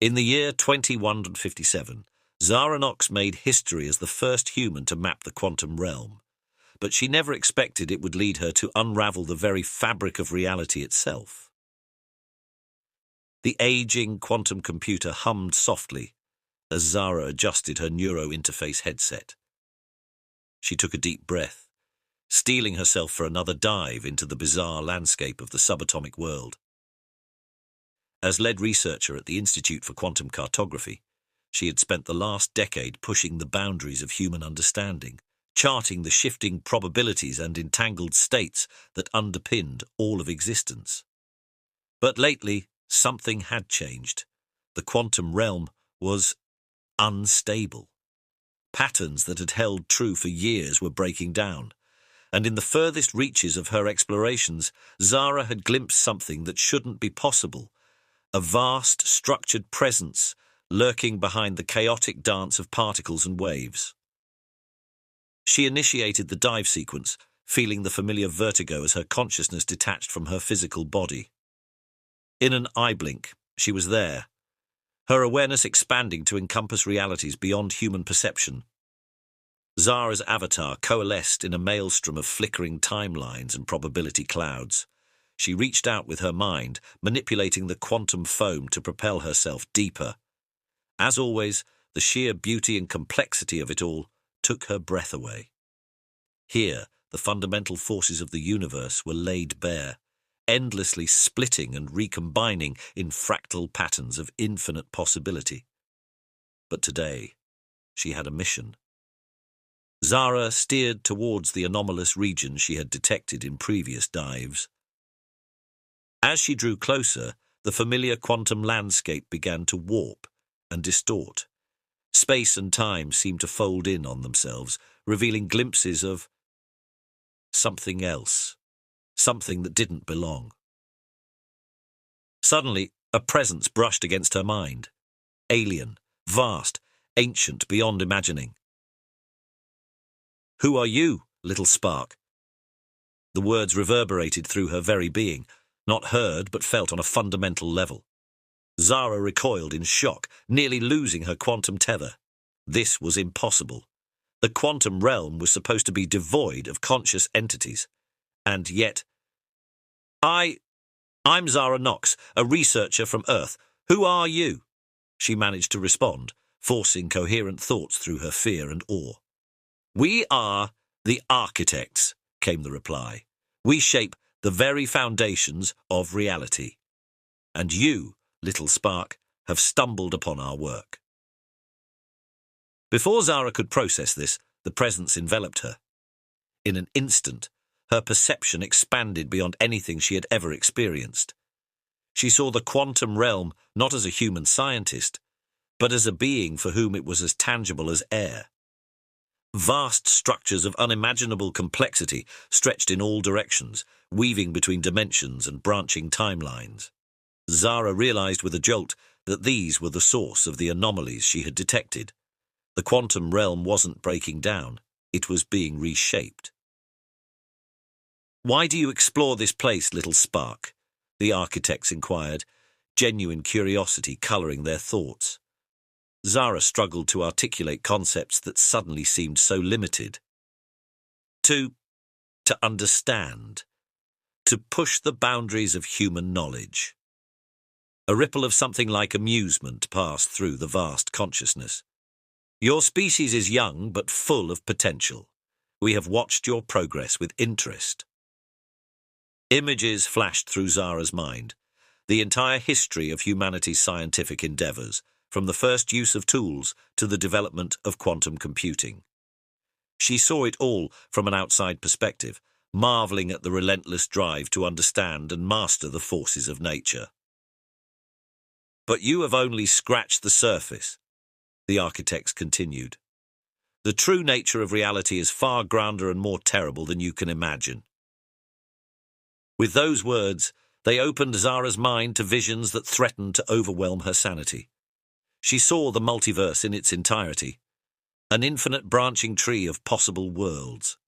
In the year 2157, Zara Nox made history as the first human to map the quantum realm, but she never expected it would lead her to unravel the very fabric of reality itself. The aging quantum computer hummed softly as Zara adjusted her neuro-interface headset. She took a deep breath, steeling herself for another dive into the bizarre landscape of the subatomic world. As lead researcher at the Institute for Quantum Cartography, she had spent the last decade pushing the boundaries of human understanding, charting the shifting probabilities and entangled states that underpinned all of existence. But lately, something had changed. The quantum realm was unstable. Patterns that had held true for years were breaking down, and in the furthest reaches of her explorations, Zara had glimpsed something that shouldn't be possible, a vast, structured presence lurking behind the chaotic dance of particles and waves. She initiated the dive sequence, feeling the familiar vertigo as her consciousness detached from her physical body. In an eye blink, she was there, her awareness expanding to encompass realities beyond human perception. Zara's avatar coalesced in a maelstrom of flickering timelines and probability clouds. She reached out with her mind, manipulating the quantum foam to propel herself deeper. As always, the sheer beauty and complexity of it all took her breath away. Here, the fundamental forces of the universe were laid bare, endlessly splitting and recombining in fractal patterns of infinite possibility. But today, she had a mission. Zara steered towards the anomalous region she had detected in previous dives. As she drew closer, the familiar quantum landscape began to warp and distort. Space and time seemed to fold in on themselves, revealing glimpses of something else, something that didn't belong. Suddenly, a presence brushed against her mind. Alien, vast, ancient beyond imagining. "Who are you, little spark?" The words reverberated through her very being, not heard but felt on a fundamental level. Zara recoiled in shock, nearly losing her quantum tether. This was impossible. The quantum realm was supposed to be devoid of conscious entities. And yet, I'm Zara Nox, a researcher from Earth. Who are you?" She managed to respond, forcing coherent thoughts through her fear and awe. "We are the architects," came the reply. "We shape the very foundations of reality. And you, little spark, have stumbled upon our work." Before Zara could process this, the presence enveloped her. In an instant, her perception expanded beyond anything she had ever experienced. She saw the quantum realm not as a human scientist, but as a being for whom it was as tangible as air. Vast structures of unimaginable complexity stretched in all directions, weaving between dimensions and branching timelines. Zara realized with a jolt that these were the source of the anomalies she had detected. The quantum realm wasn't breaking down, it was being reshaped. "Why do you explore this place, little spark?" the architects inquired, genuine curiosity coloring their thoughts. Zara struggled to articulate concepts that suddenly seemed so limited. To understand. To push the boundaries of human knowledge. A ripple of something like amusement passed through the vast consciousness. "Your species is young but full of potential. We have watched your progress with interest." Images flashed through Zara's mind. The entire history of humanity's scientific endeavors, from the first use of tools to the development of quantum computing. She saw it all from an outside perspective, marveling at the relentless drive to understand and master the forces of nature. "But you have only scratched the surface," the architects continued. "The true nature of reality is far grander and more terrible than you can imagine." With those words, they opened Zara's mind to visions that threatened to overwhelm her sanity. She saw the multiverse in its entirety, an infinite branching tree of possible worlds.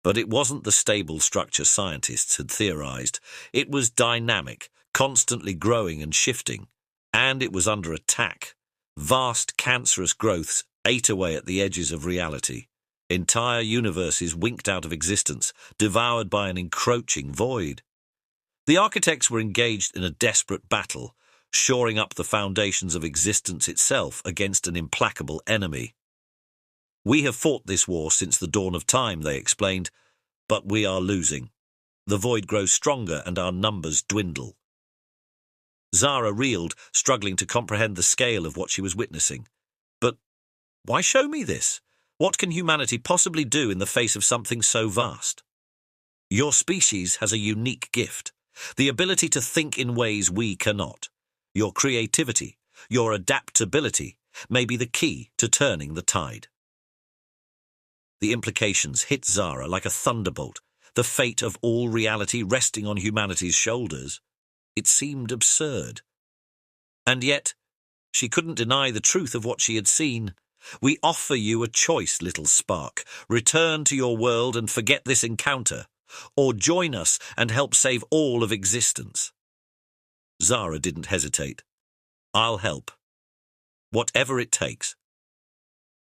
But it wasn't the stable structure scientists had theorized. It was dynamic, constantly growing and shifting, And it was under attack. Vast cancerous growths ate away at the edges of reality. Entire universes winked out of existence, devoured by an encroaching void. The architects were engaged in a desperate battle, shoring up the foundations of existence itself against an implacable enemy. "We have fought this war since the dawn of time," they explained, "but we are losing. The void grows stronger and our numbers dwindle." Zara reeled, struggling to comprehend the scale of what she was witnessing. But why show me this? What can humanity possibly do in the face of something so vast? "Your species has a unique gift, the ability to think in ways we cannot. Your creativity, your adaptability, may be the key to turning the tide." The implications hit Zara like a thunderbolt, the fate of all reality resting on humanity's shoulders. It seemed absurd. And yet, she couldn't deny the truth of what she had seen. "We offer you a choice, little spark. Return to your world and forget this encounter, or join us and help save all of existence." Zara didn't hesitate. "I'll help. Whatever it takes."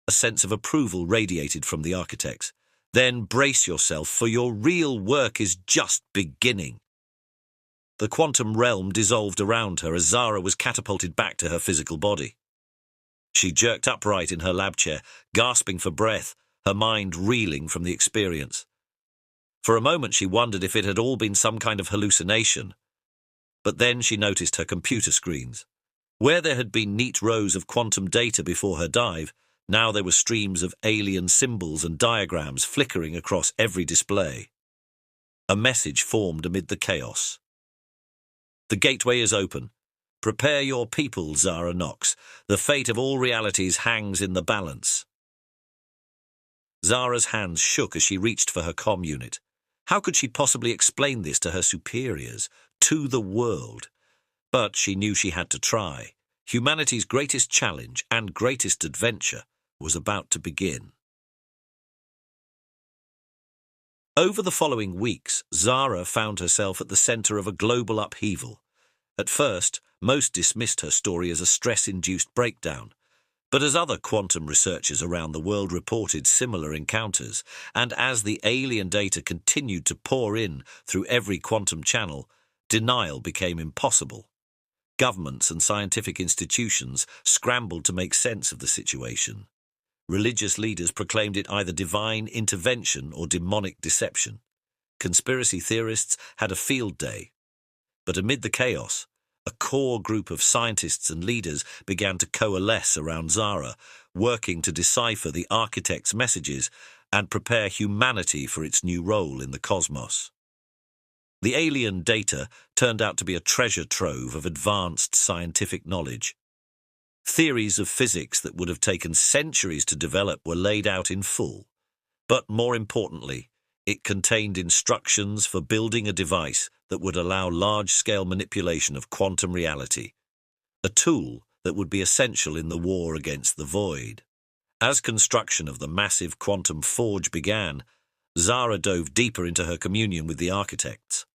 A sense of approval radiated from the architects. "Then brace yourself, for your real work is just beginning." The quantum realm dissolved around her as Zara was catapulted back to her physical body. She jerked upright in her lab chair, gasping for breath, her mind reeling from the experience. For a moment she wondered if it had all been some kind of hallucination. But then she noticed her computer screens. Where there had been neat rows of quantum data before her dive, now there were streams of alien symbols and diagrams flickering across every display. A message formed amid the chaos. "The gateway is open. Prepare your people, Zara Nox. The fate of all realities hangs in the balance." Zara's hands shook as she reached for her comm unit. How could she possibly explain this to her superiors, to the world? But she knew she had to try. Humanity's greatest challenge and greatest adventure was about to begin. Over the following weeks, Zara found herself at the center of a global upheaval. At first, most dismissed her story as a stress-induced breakdown. But as other quantum researchers around the world reported similar encounters, and as the alien data continued to pour in through every quantum channel, denial became impossible. Governments and scientific institutions scrambled to make sense of the situation. Religious leaders proclaimed it either divine intervention or demonic deception. Conspiracy theorists had a field day. But amid the chaos, a core group of scientists and leaders began to coalesce around Zara, working to decipher the architect's messages and prepare humanity for its new role in the cosmos. The alien data turned out to be a treasure trove of advanced scientific knowledge. Theories of physics that would have taken centuries to develop were laid out in full. But more importantly, it contained instructions for building a device that would allow large-scale manipulation of quantum reality, a tool that would be essential in the war against the void. As construction of the massive quantum forge began, Zara dove deeper into her communion with the architects.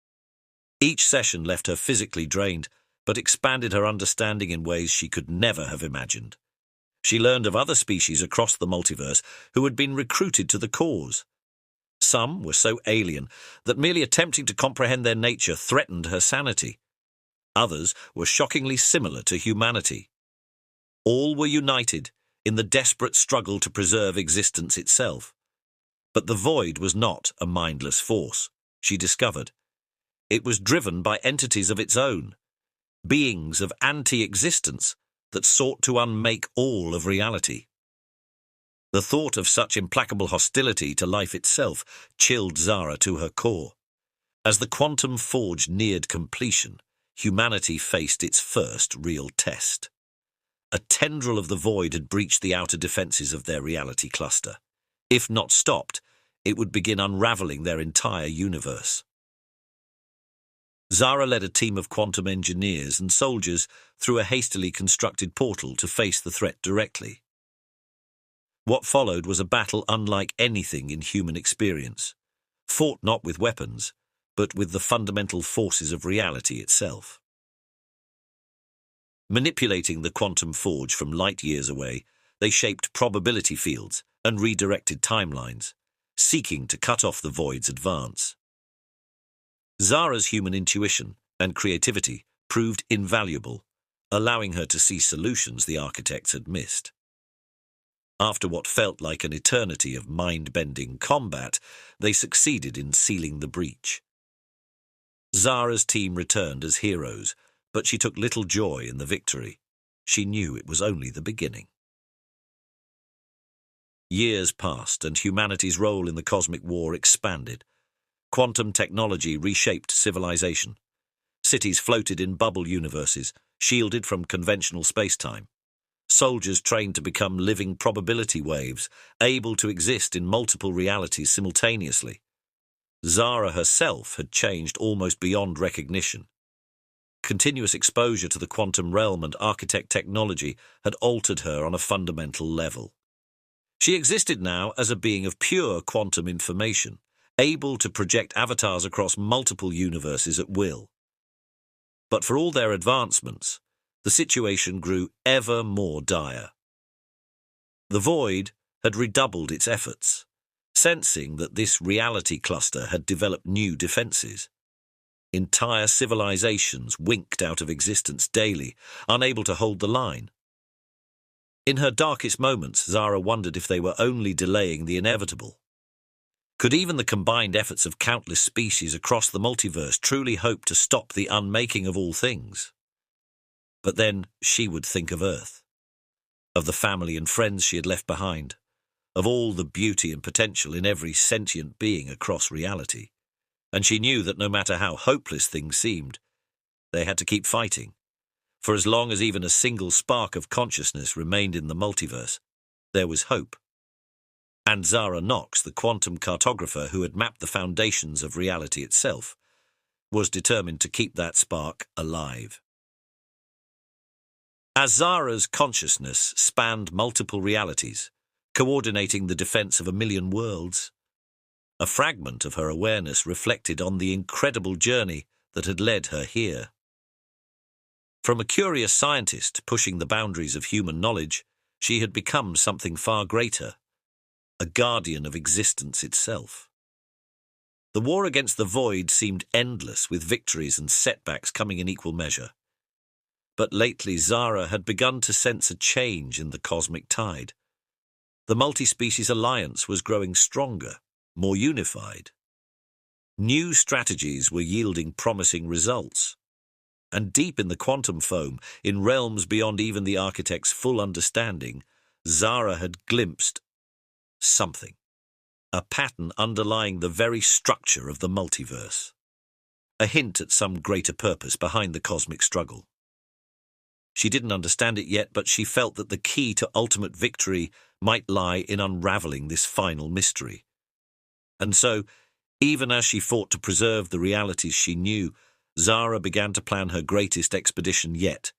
Each session left her physically drained, but expanded her understanding in ways she could never have imagined. She learned of other species across the multiverse who had been recruited to the cause. Some were so alien that merely attempting to comprehend their nature threatened her sanity. Others were shockingly similar to humanity. All were united in the desperate struggle to preserve existence itself. But the void was not a mindless force, she discovered. It was driven by entities of its own, beings of anti-existence that sought to unmake all of reality. The thought of such implacable hostility to life itself chilled Zara to her core. As the quantum forge neared completion, humanity faced its first real test. A tendril of the void had breached the outer defenses of their reality cluster. If not stopped, it would begin unraveling their entire universe. Zara led a team of quantum engineers and soldiers through a hastily constructed portal to face the threat directly. What followed was a battle unlike anything in human experience, fought not with weapons, but with the fundamental forces of reality itself. Manipulating the quantum forge from light years away, they shaped probability fields and redirected timelines, seeking to cut off the void's advance. Zara's human intuition and creativity proved invaluable, allowing her to see solutions the architects had missed. After what felt like an eternity of mind-bending combat, they succeeded in sealing the breach. Zara's team returned as heroes, but she took little joy in the victory. She knew it was only the beginning. Years passed, and humanity's role in the cosmic war expanded. Quantum technology reshaped civilization. Cities floated in bubble universes, shielded from conventional space-time. Soldiers trained to become living probability waves, able to exist in multiple realities simultaneously. Zara herself had changed almost beyond recognition. Continuous exposure to the quantum realm and architect technology had altered her on a fundamental level. She existed now as a being of pure quantum information, able to project avatars across multiple universes at will. But for all their advancements, the situation grew ever more dire. The Void had redoubled its efforts, sensing that this reality cluster had developed new defenses. Entire civilizations winked out of existence daily, unable to hold the line. In her darkest moments, Zara wondered if they were only delaying the inevitable. Could even the combined efforts of countless species across the multiverse truly hope to stop the unmaking of all things? But then she would think of Earth, of the family and friends she had left behind, of all the beauty and potential in every sentient being across reality. And she knew that no matter how hopeless things seemed, they had to keep fighting. For as long as even a single spark of consciousness remained in the multiverse, there was hope. And Zara Nox, the quantum cartographer who had mapped the foundations of reality itself, was determined to keep that spark alive. As Zara's consciousness spanned multiple realities, coordinating the defense of 1,000,000 worlds, a fragment of her awareness reflected on the incredible journey that had led her here. From a curious scientist pushing the boundaries of human knowledge, she had become something far greater, a guardian of existence itself. The war against the Void seemed endless, with victories and setbacks coming in equal measure. But lately Zara had begun to sense a change in the cosmic tide. The multi-species alliance was growing stronger, more unified. New strategies were yielding promising results. And deep in the quantum foam, in realms beyond even the architect's full understanding, Zara had glimpsed something, a pattern underlying the very structure of the multiverse, a hint at some greater purpose behind the cosmic struggle. She didn't understand it yet, but she felt that the key to ultimate victory might lie in unraveling this final mystery. And so, even as she fought to preserve the realities she knew, Zara began to plan her greatest expedition yet,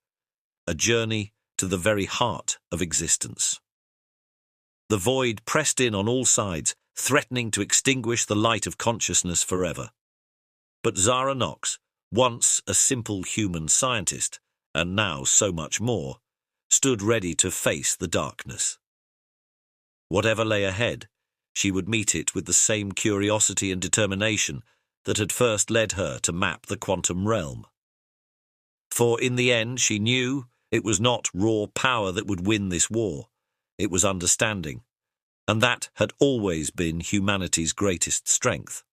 a journey to the very heart of existence. The Void pressed in on all sides, threatening to extinguish the light of consciousness forever. But Zara Nox, once a simple human scientist, and now so much more, stood ready to face the darkness. Whatever lay ahead, she would meet it with the same curiosity and determination that had first led her to map the quantum realm. For in the end, she knew it was not raw power that would win this war. It was understanding, and that had always been humanity's greatest strength.